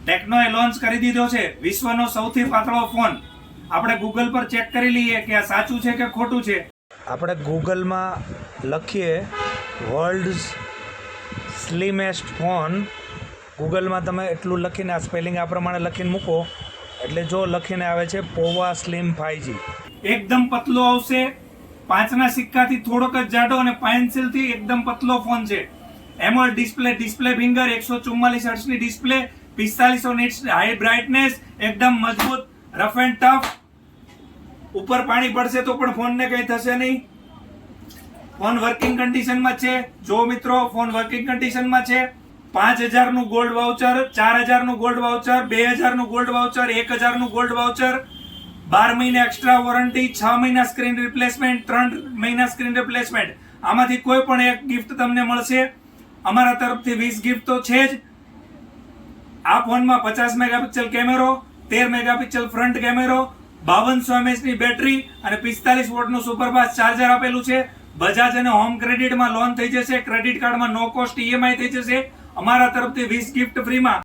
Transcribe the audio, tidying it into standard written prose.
ટેકનોએ launch કરી દીધો છે વિશ્વનો સૌથી પાતળો ફોન. આપણે ગૂગલ પર ચેક કરી લઈએ કે આ સાચું છે કે ખોટું છે. આપણે ગૂગલમાં લખીએ વર્લ્ડ્સ સ્લિમેસ્ટ ફોન. ગૂગલમાં તમે એટલું લખીને આ સ્પેલિંગ આ પ્રમાણે લખીને મૂકો એટલે જો લખીને આવે છે પોવા સ્લિમ 5G. એકદમ પતલો આવશે, 5ના સિક્કાથી થોડોક જ જાડો અને પેન્સિલથી એકદમ પતલો ફોન છે. એમોલેડ ડિસ્પ્લે ફિંગર, 144 હર્ટ્ઝની ડિસ્પ્લે, 4500 નિટ્સ હાઈ બ્રાઇટનેસ, એકદમ મજબૂત, રફ એન્ડ ટફ. ઉપર પાણી પડશે તો પણ ફોનને કંઈ થશે નહીં. ફોન વર્કિંગ કન્ડિશનમાં છે. જો મિત્રો ફોન વર્કિંગ કન્ડિશનમાં છે. 5000 નું ગોલ્ડ વાઉચર, 4000 નું ગોલ્ડ વાઉચર, 2000 નું ગોલ્ડ વાઉચર, 1000 નું ગોલ્ડ વાઉચર, 12 મહિના એક્સ્ટ્રા વોરંટી, 6 મહિના સ્ક્રીન રિપ્લેસમેન્ટ, 3 મહિના સ્ક્રીન રિપ્લેસમેન્ટ. આમાંથી કોઈ પણ એક ગિફ્ટ તમને મળશે. અમારા તરફથી 20 ગિફ્ટ તો છે જ. આ ફોનમાં 50 મેગાપિક્સલ કેમેરો, 13 મેગાપિક્સલ ફ્રન્ટ કેમેરો, 5200 mAh ની બેટરી અને 45 વોટનું સુપરફાસ્ટ ચાર્જર આપેલું છે. બજાજ અને હોમ ક્રેડિટમાં લોન થઈ જશે. ક્રેડિટ કાર્ડમાં નો કોસ્ટ EMI થઈ જશે. અમારા તરફથી 20 ગિફ્ટ ફ્રીમાં